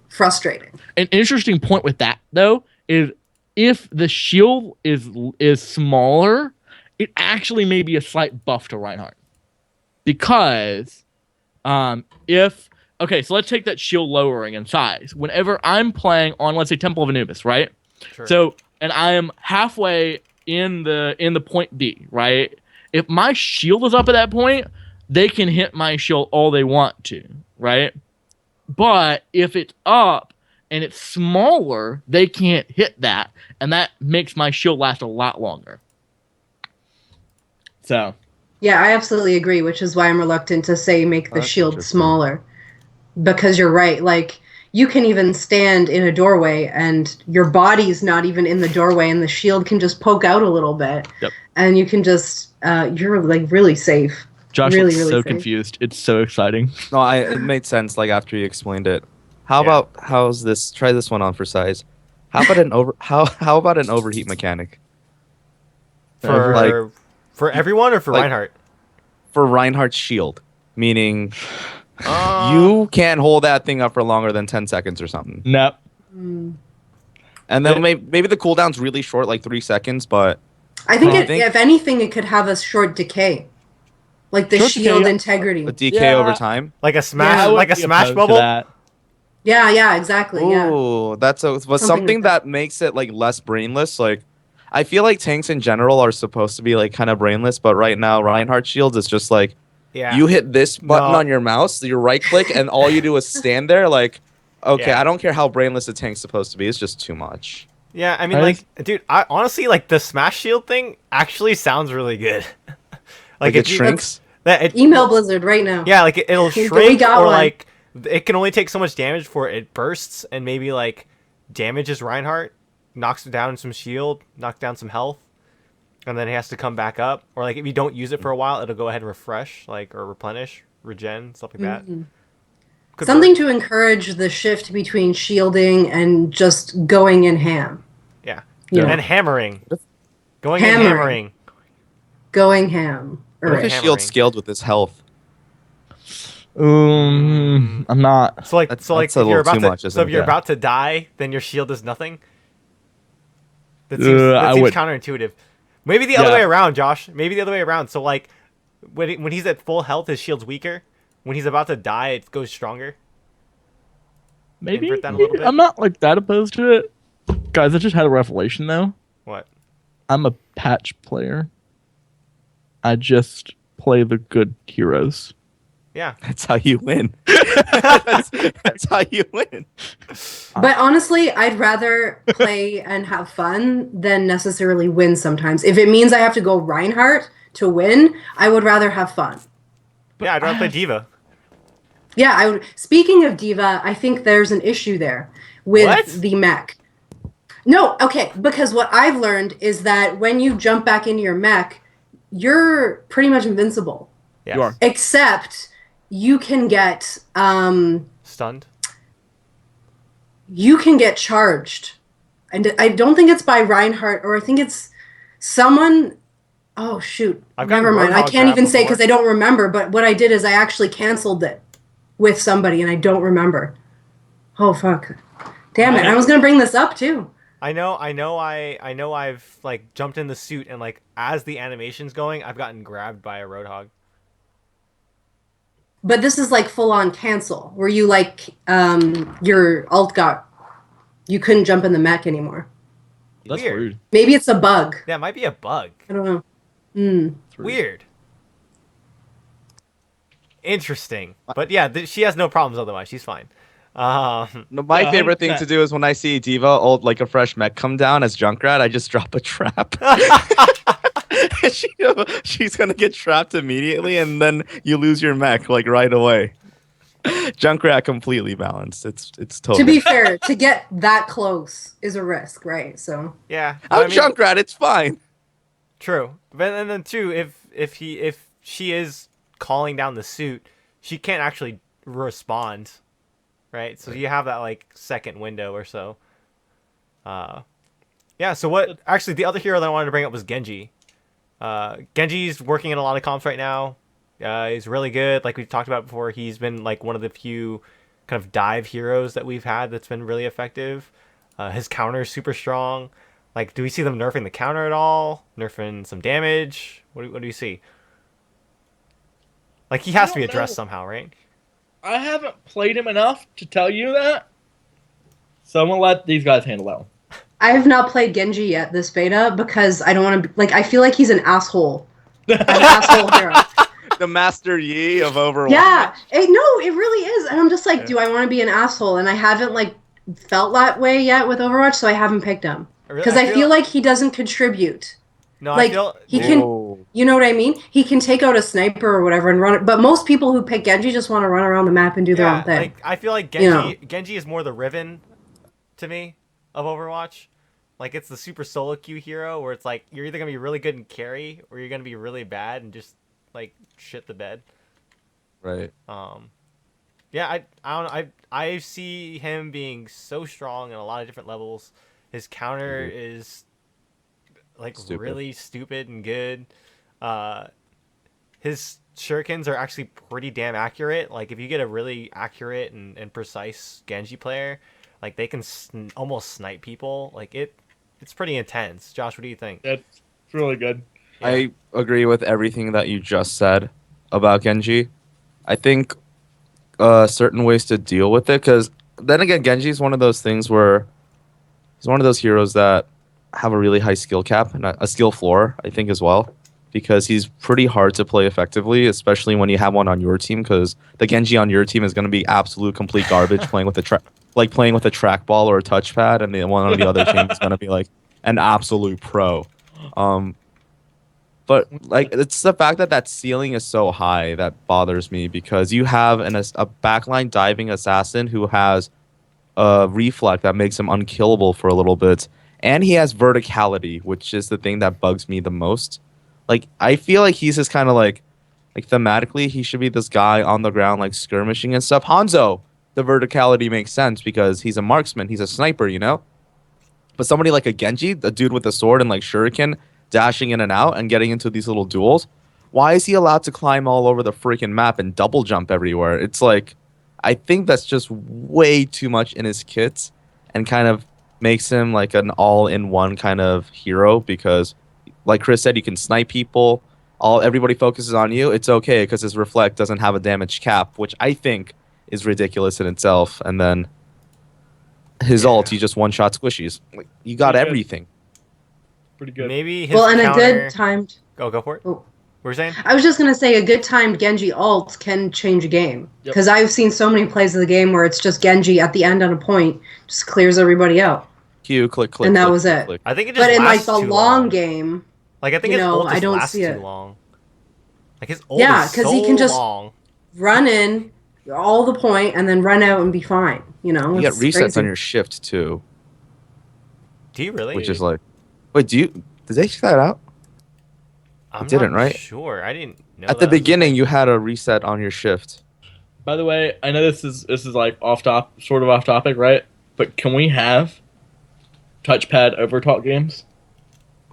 frustrating. An interesting point with that though is if the shield is smaller, it actually may be a slight buff to Reinhardt because so let's take that shield lowering in size. Whenever I'm playing on, let's say, Temple of Anubis, right? Sure. So and I am halfway in the point B, right? If my shield is up at that point, they can hit my shield all they want to, right? But if it's up and it's smaller, they can't hit that, and that makes my shield last a lot longer. So, yeah, I absolutely agree, which is why I'm reluctant to say make the shield smaller, because you're right. Like you can even stand in a doorway and your body's not even in the doorway and the shield can just poke out a little bit. Yep. And you can just, you're like really safe. Josh really, looks really so safe. confused. It's so exciting. No, it made sense like after you explained it. How's this? Try this one on for size. How about how about an overheat mechanic For everyone or for like- Reinhardt? for Reinhardt's shield? Meaning Uh, you can't hold that thing up for longer than 10 seconds or something. Nope. And then maybe the cooldown's really short, like 3 seconds, but I think, I think- if anything, it could have a short decay. Like the Short shield decay, integrity. a DK Yeah. over time. like a smash, I would like a be smash opposed to bubble. that. Yeah, exactly. Yeah. Ooh, but Something something like that makes it like less brainless. Like, I feel like tanks in general are supposed to be like kind of brainless, but right now Reinhardt shields is just like Yeah. you hit this button No. on your mouse, you right click, and all you do is stand there. Like, okay, Yeah. I don't care how brainless a tank's supposed to be. It's just too much. Yeah, I mean, I like, dude, I honestly like the smash shield thing. Actually, sounds really good. Like, if it you- shrinks. Email Blizzard right now. Yeah, like it'll We shrink, got or one. like it can only take so much damage before it bursts, and maybe like damages Reinhardt, knocks down some shield, knocks down some health, and then he has to come back up. Or like if you don't use it for a while, it'll go ahead and refresh, like or replenish, regen, stuff like that. Could Something work. to encourage the shift between shielding and just going in ham. Yeah, You know, and hammering, going Hammering. and hammering. going ham. What if Right. his Hammering. shield scaled with his health? I'm not. So like, That's if a you're little about too to, much, so isn't if you're it? about to die, then your shield is nothing. That I seems would- counterintuitive. Maybe the other Yeah. way around, Josh. Maybe the other way around. So like, when he's at full health, his shield's weaker. When he's about to die, it goes stronger. Maybe. Invert that a little bit. I'm not like that opposed to it. Guys, I just had a revelation though. What? I'm a patch player. I just play the good heroes. Yeah. That's how you win. that's how you win. But honestly, I'd rather play and have fun than necessarily win sometimes. If it means I have to go Reinhardt to win, I would rather have fun. Yeah, I'd rather play Diva. Yeah, I would. Speaking of Diva, I think there's an issue there with What? the mech. No, okay, because what I've learned is that when you jump back into your mech, you're pretty much invincible. Yes. You are. Except you can get Stunned. you can get charged. And I don't think it's by Reinhardt, or I think it's someone. Oh shoot! I've gotten Never mind. I Roadhog can't even grab say before. because I don't remember. But what I did is I actually canceled it with somebody, and I don't remember. Oh fuck! Damn it! I was gonna bring this up too. I know. I've like jumped in the suit, and like as the animation's going, I've gotten grabbed by a Roadhog. But this is like full on cancel, where you like your alt got, you couldn't jump in the mech anymore. That's Weird. rude. Maybe it's a bug. That might be a bug. I don't know. That's rude. Weird. Interesting. But yeah, she has no problems otherwise. She's fine. No, my Yeah, favorite thing 100%. to do is when I see Diva old like a fresh mech come down as Junkrat, I just drop a trap. She's gonna get trapped immediately, and then you lose your mech like right away. Junkrat completely balanced. It's To totally. be fair, to get that close is a risk, right? So Yeah. I'm Junkrat. It's fine. True. But and then too, if she is calling down the suit, she can't actually respond. Right? So you have that like second window or so. Yeah, so what actually the other hero that I wanted to bring up was Genji. Genji's working in a lot of comps right now. He's really good. Like we've talked about before, he's been like one of the few kind of dive heroes that we've had that's been really effective. His counter is super strong. Like, do we see them nerfing the counter at all? Nerfing some damage? What do you see? Like, he has to be don't addressed know. somehow, right? I haven't played him enough to tell you that. So I'm gonna let these guys handle that one. I have not played Genji yet this beta because I don't want to. Like, I feel like he's an asshole. An asshole hero. The Master Yi of Overwatch. Yeah, no, it really is, and I'm just like, do I want to be an asshole? And I haven't like felt that way yet with Overwatch, so I haven't picked him because I feel like he doesn't contribute. No, I Like feel he yeah. can, Whoa. you know what I mean? He can take out a sniper or whatever and run it. But most people who pick Genji just want to run around the map and do their own thing. Like I feel like You know. Genji is more the Riven to me of Overwatch. Like it's the super solo queue hero where it's like you're either gonna be really good in carry or you're gonna be really bad and just like shit the bed. Right. Yeah, I don't know. I see him being so strong in a lot of different levels. His counter is like Stupid. really stupid and good. His shurikens are actually pretty damn accurate. Like if you get a really accurate and precise Genji player, like they can almost snipe people. Like it's pretty intense. Josh, what do you think? That's really good. Yeah. I agree with everything that you just said about Genji. I think certain ways to deal with it, because then again, Genji is one of those things where he's one of those heroes that have a really high skill cap and a skill floor, I think, as well, because he's pretty hard to play effectively, especially when you have one on your team, because the Genji on your team is going to be absolute complete garbage playing with playing with a trackball or a touchpad, and the one on the other team is going to be like an absolute pro. But like it's the fact that that ceiling is so high that bothers me, because you have a backline diving assassin who has a reflect that makes him unkillable for a little bit, and he has verticality, which is the thing that bugs me the most. Like I feel like he's just kind of like thematically he should be this guy on the ground like skirmishing and stuff. Hanzo, the verticality makes sense because he's a marksman, he's a sniper, you know? But somebody like a Genji, the dude with a sword and like shuriken, dashing in and out and getting into these little duels, why is he allowed to climb all over the freaking map and double jump everywhere? It's like, I think that's just way too much in his kits and kind of makes him like an all-in-one kind of hero, because, like Chris said, you can snipe people. Everybody focuses on you. It's okay because his reflect doesn't have a damage cap, which I think is ridiculous in itself. And then his ult, he just one-shot squishies. Like, you got Pretty good. everything. Pretty good. Maybe his Well, and counter... a good timed. Go for it. Oh. What were you saying? I was just gonna say a good timed Genji ult can change a game, Yep. because I've seen so many plays of the game where it's just Genji at the end on a point just clears everybody out, Q, click, click, and that click, was click, it. click. I think it just But in like lasts the too long game, Like I think you his know, ult just I don't lasts see it. too long. Like his ult Yeah, is 'cause so he can just- long. run in all the point and then run out and be fine. You know, You get it's resets crazy. on your shift too, Do you really? which is like, wait, did they check that out? I'm didn't, not right? sure. I didn't know At that the was a beginning, thing. you had a reset on your shift. By the way, I know this is like sort of off topic, right? But can we have touchpad Overtalk games?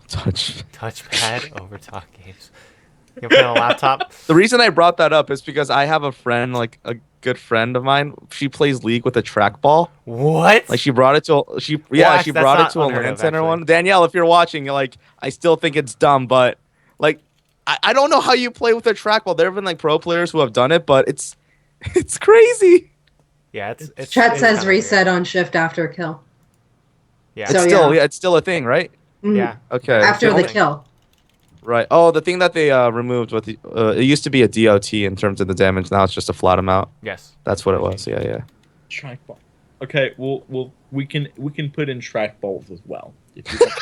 Touch. Touchpad Overtalk games. You play on a laptop? The reason I brought that up is because I have a friend, like a good friend of mine. She plays League with a trackball. What? Like she brought it to she Well, yeah actually, she that's brought it not to a unheard LAN of, center actually. one. Danielle, if you're watching, like I still think it's dumb, but like I don't know how you play with a trackball. There have been like pro players who have done it, but it's crazy. Yeah, it's Chat it's says kinda reset weird. on shift after a kill. Yeah. It's So, still yeah. it's still a thing, right? Mhm. Yeah. Okay. After The the only- kill. Right. Oh, the thing that they removed with it used to be a DOT in terms of the damage. Now it's just a flat amount. Yes. That's what it was. Yeah, yeah. Trackball. Okay, we can put in trackballs as well. If you want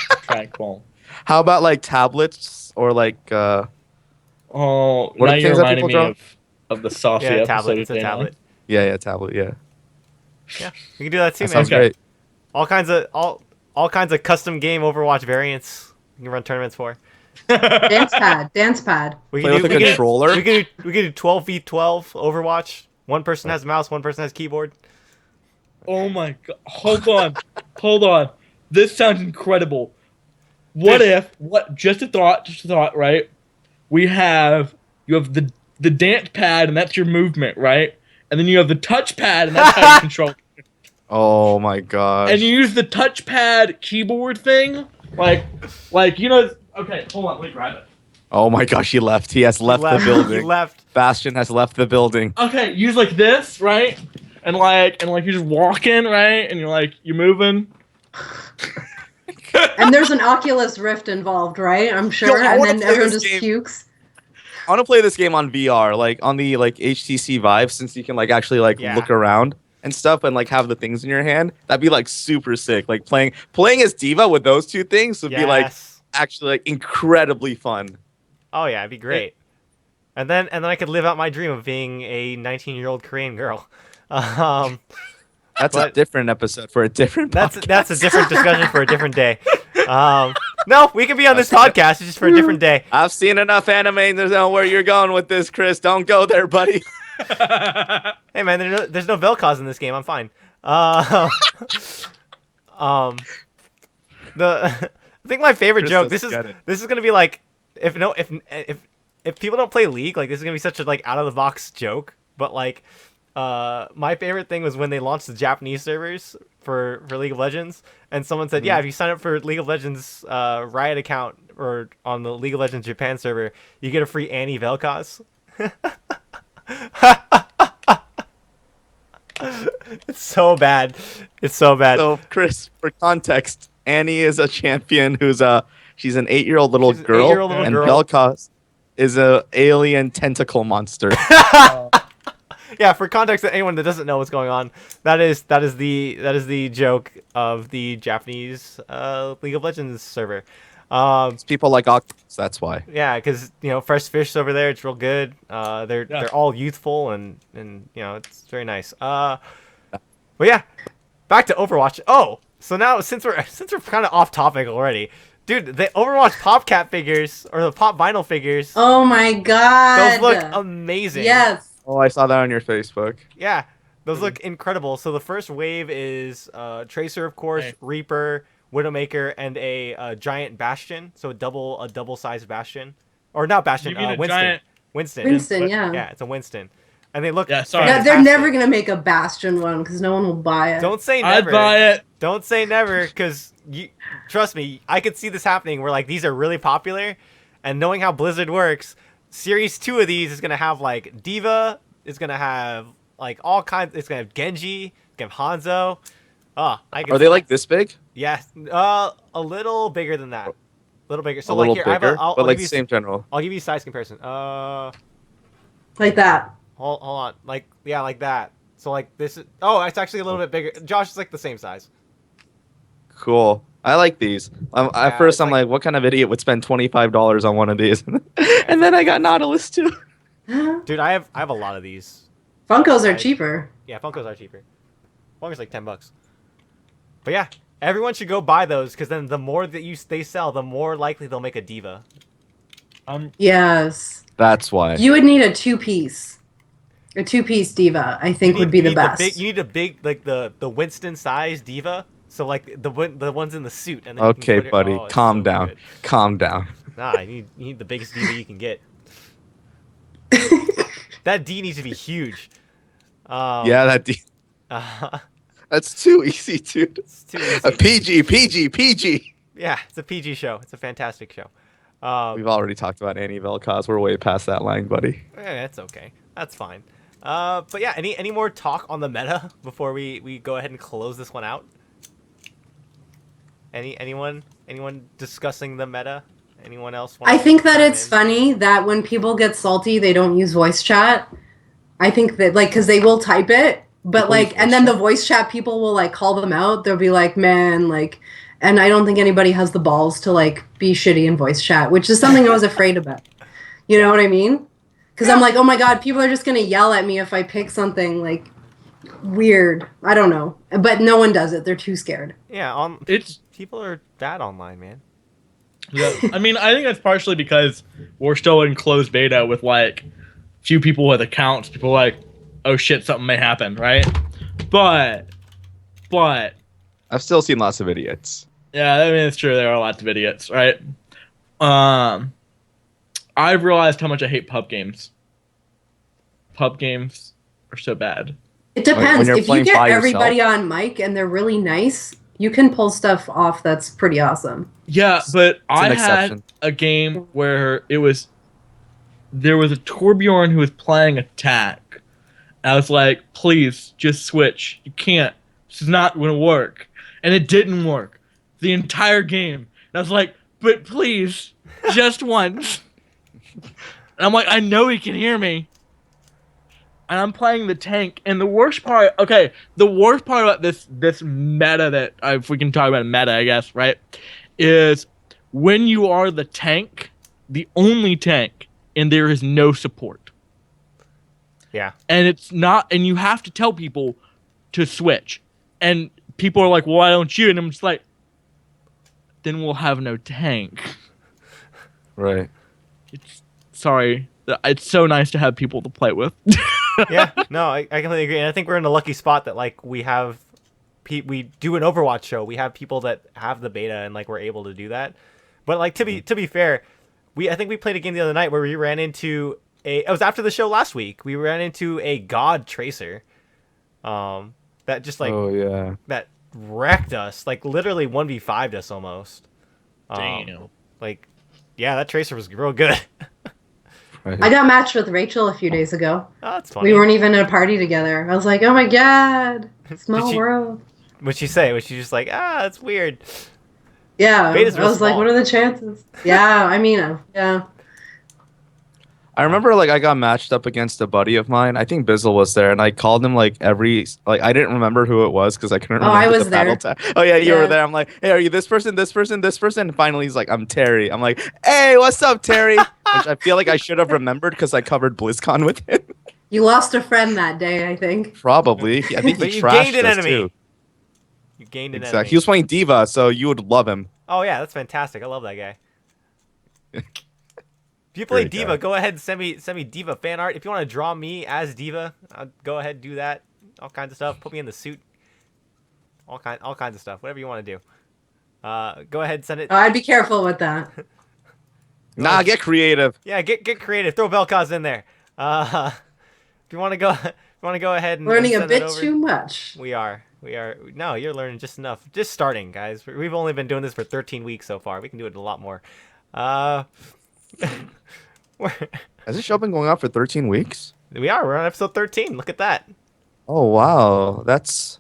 trackball. How about like tablets or like Oh, What now are the you're things that reminding people me draw? of the saucy Yeah, episode tablet. of It's a Danielle. tablet. yeah, tablet, yeah. Yeah, we can do that too, That man. sounds great. All kinds of custom game Overwatch variants. You can run tournaments for. Dance pad. Dance pad. We Play can with do a controller? We can do 12v12 Overwatch. One person has a mouse, one person has keyboard. Oh my god! Hold on. This sounds incredible. What if? Just a thought. Right? You have the dance pad, and that's your movement, right? And then you have the touch pad, and that's how you control. Oh my gosh. And you use the touchpad keyboard thing, like you know. Okay, hold on, let me grab it. Oh my gosh, he left. He has left the He building. left. Bastion has left the building. Okay, use like this, right? And you're just walking, right? And you're moving. And there's an Oculus Rift involved, right? I'm sure. I And wanna then play everyone this just game. pukes. I want to play this game on VR, like on the like HTC Vive, since you can like actually like Yeah. look around and stuff and like have the things in your hand. That'd be like super sick. Like playing as Diva with those two things would be like Yes. actually like incredibly fun. Oh yeah, it'd be great. And then I could live out my dream of being a 19-year-old Korean girl. Um, That's a But- different episode for a different podcast. that's a different discussion for a different day. No, we can be on this podcast. It's just for a different day. I've seen enough anime to know where you're going with this, Chris. Don't go there, buddy. Hey man, there's no Vel'Koz in this game. I'm fine. The I think my favorite Chris joke. doesn't get it. This is gonna be like if people don't play League, like this is gonna be such a like out of the box joke. But like, my favorite thing was when they launched the Japanese servers for League of Legends, and someone said, yeah, if you sign up for League of Legends Riot account or on the League of Legends Japan server, you get a free Annie Vel'Koz. It's so bad. It's so bad. So, Chris, for context, Annie is a champion she's an 8-year-old little She's an girl, 8-year-old little and girl. Vel'Koz is a alien tentacle monster. Yeah, for context, to anyone that doesn't know what's going on, that is the joke of the Japanese League of Legends server. It's people like Octopus, that's why. Yeah, because fresh fish over there, it's real good. They're all youthful and it's very nice. But yeah, back to Overwatch. Oh, so now since we're kind of off topic already, dude, the Overwatch PopCap figures or the Pop Vinyl figures, Oh my god. those look amazing. Yes. Oh, I saw that on your Facebook. Yeah, those look incredible. So the first wave is Tracer, of course, Hey. Reaper, Widowmaker, and a giant Bastion. So a double sized Bastion, or not Bastion. You mean a Winston. giant- Winston. Winston, yeah. Yeah, it's a Winston, and they look. Yeah, sorry. No, fantastic. they're never gonna make a Bastion one because no one will buy it. Don't say I'd never. buy it. Don't say never, because trust me, I could see this happening where like these are really popular, and knowing how Blizzard works, Series 2 of these is gonna have like Diva, it's gonna have like all kinds. It's gonna have Genji, it's gonna have Hanzo. I can Are they like this big? yeah, a little bigger than that, a little bigger. So A little like here, bigger, I'll but like give you, same general. I'll give you a size comparison. Like that. Hold on, like that. So like this is it's actually a little bit bigger. Josh is like the same size. Cool. I like these. Yeah, At first, it's I'm like- like, what kind of idiot would spend $25 on one of these? And then I got Nautilus too. Dude, I have a lot of these. Funkos are Right. cheaper. Yeah, Funkos are cheaper. Funko's like $10. But yeah, everyone should go buy those because then the more that they sell, the more likely they'll make a Diva. Yes. That's why. You would need a two-piece. A two-piece diva, I think, would be the best. You need a big like the Winston size Diva. So like the ones in the suit. And then you can Okay, put it- buddy, it's calm so down. good. Calm down. Nah, you need the biggest Diva you can get. That D needs to be huge. Yeah, that's too easy, dude. It's too easy. A PG. Yeah, it's a PG show. It's a fantastic show. We've already talked about Annie Vel'Koz. We're way past that line, buddy. That's okay. That's fine. But yeah, any more talk on the meta before we go ahead and close this one out? Anyone discussing the meta? Anyone else? I think that chime it's in? funny that when people get salty, they don't use voice chat. I think that, like, because they will type it, but, People use like, and voice then the chat. voice chat people will, like, call them out. They'll be like, man, like, and I don't think anybody has the balls to, like, be shitty in voice chat, which is something I was afraid about. You know what I mean? Because I'm like, oh my god, people are just going to yell at me if I pick something, like, weird. I don't know. But no one does it. They're too scared. Yeah, It's people are bad online, man. yeah. I mean, I think that's partially because we're still in closed beta with like few people with accounts. People are like, oh shit, something may happen, right? But I've still seen lots of idiots. yeah, I mean it's true. There are lots of idiots, right? I've realized how much I hate pub games. Pub games are so bad. It When depends. you're If you playing get by everybody on mic and they're really nice, you can pull stuff off that's pretty awesome. Yeah, but I an had exception. a game where there was a Torbjorn who was playing attack. I was like, please, just switch. You can't. This is not going to work. And it didn't work. The entire game. And I was like, but please, just once. And I'm like, I know he can hear me. And I'm playing the tank. And the worst part about this meta that, if we can talk about meta, I guess, right, is when you are the tank, the only tank, and there is no support. Yeah. And it's not, and you have to tell people to switch. And people are like, well, why don't you? And I'm just like, then we'll have no tank. Right. Sorry. It's so nice to have people to play with. Yeah, no, I completely agree, and I think we're in a lucky spot that like we have, we do an Overwatch show. We have people that have the beta, and like we're able to do that. But like to be fair, I think we played a game the other night where we ran into it was after the show last week. We ran into a God Tracer, that just like Oh yeah. that wrecked us, like literally 1v5'd us almost. Damn. Like, yeah, that Tracer was real good. Right. I got matched with Rachel a few days ago. Oh, that's funny. We weren't even in a party together. I was like, oh my god, small she- world. What'd she say? Was she just like, that's weird? Yeah, Beta's I real was like, small. what are the chances? Yeah, I mean, yeah. I remember like I got matched up against a buddy of mine. I think Bizzle was there, and I called him like I didn't remember who it was because I couldn't Oh, I remember was the battle there. tag. Oh yeah, you were Yeah. there. I'm like, hey, are you this person, this person, this person? And finally he's like, I'm Terry. I'm like, hey, what's up, Terry? Which I feel like I should have remembered because I covered BlizzCon with him. You lost a friend that day, I think. Probably. I think he But you trashed gained an us enemy. too. You gained an Exactly. enemy. He was playing Diva, so you would love him. Oh yeah, that's fantastic. I love that guy. If you play Great Diva, guy. go ahead and send me Diva fan art. If you want to draw me as Diva, go ahead and do that. All kinds of stuff. Put me in the suit. All kinds of stuff. Whatever you want to do. Go ahead and send it. Oh, I'd be careful with that. Nah, get creative. Yeah, get creative. Throw Vel'Koz in there. If you want to go, ahead and Learning a send that bit over. too much. We are. No, you're learning just enough. Just starting, guys. We've only been doing this for 13 weeks so far. We can do it a lot more. Has this show been going on for 13 weeks? We're on episode 13. Look at that. Oh wow, that's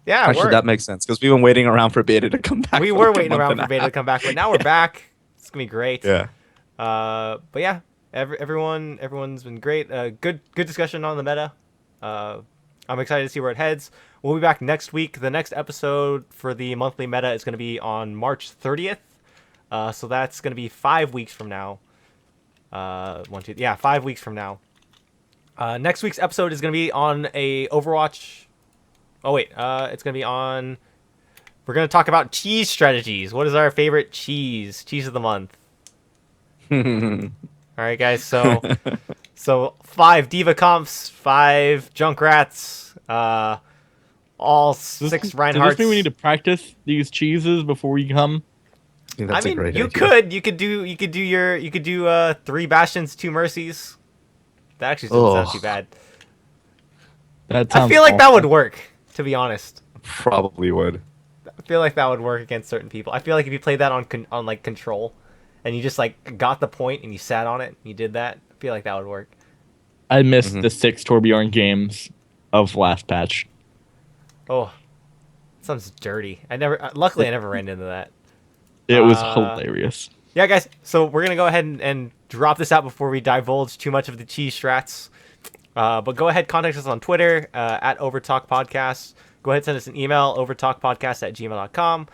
Yeah, actually that makes sense because we've been waiting around for beta to come back. we for were like a waiting month around and for a beta to half. come back, but now we're back. It's gonna be great. Yeah. But yeah, everyone's been great. Good discussion on the meta. I'm excited to see where it heads. We'll be back next week. The next episode for the monthly meta is going to be on March 30th. So that's going to be 5 weeks from now. 5 weeks from now. Next week's episode is going to be on a Overwatch. Oh wait, it's going to be on. We're going to talk about cheese strategies. What is our favorite cheese of the month? All right, guys. So 5 Diva comps, 5 Junkrats, all 6 Does Reinhardts. this mean we need to practice these cheeses before we come? Yeah, I that's a mean, great you idea. could do 3 Bastions, 2 Mercies. That actually doesn't sound Ugh. too bad. That I sounds feel like that awful. would work, to be honest. Probably would. I feel like that would work against certain people. I feel like if you played that on like control, and you just like got the point and you sat on it, and you did that. I feel like that would work. I missed Mhm. the 6 Torbjorn games of last patch. Oh, sounds dirty. Luckily, I never ran into that. It was Uh, hilarious. Yeah, guys. So we're gonna go ahead and drop this out before we divulge too much of the cheese strats. But go ahead, contact us on Twitter at Overtalk Podcast. Go ahead, send us an email, overtalkpodcast@gmail.com.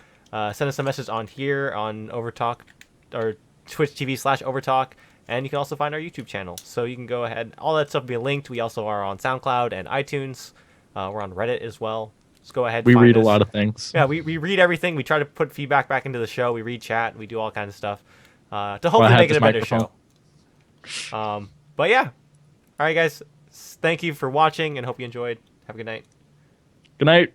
Send us a message on here on Overtalk or Twitch TV/Overtalk. And you can also find our YouTube channel. So you can go ahead. All that stuff will be linked. We also are on SoundCloud and iTunes. We're on Reddit as well. Just go ahead. We find read a us. lot of things. Yeah, we read everything. We try to put feedback back into the show. We read chat. We do all kinds of stuff to I hopefully have make it this a better microphone. show. But yeah. All right, guys. Thank you for watching and hope you enjoyed. Have a good night. Good night.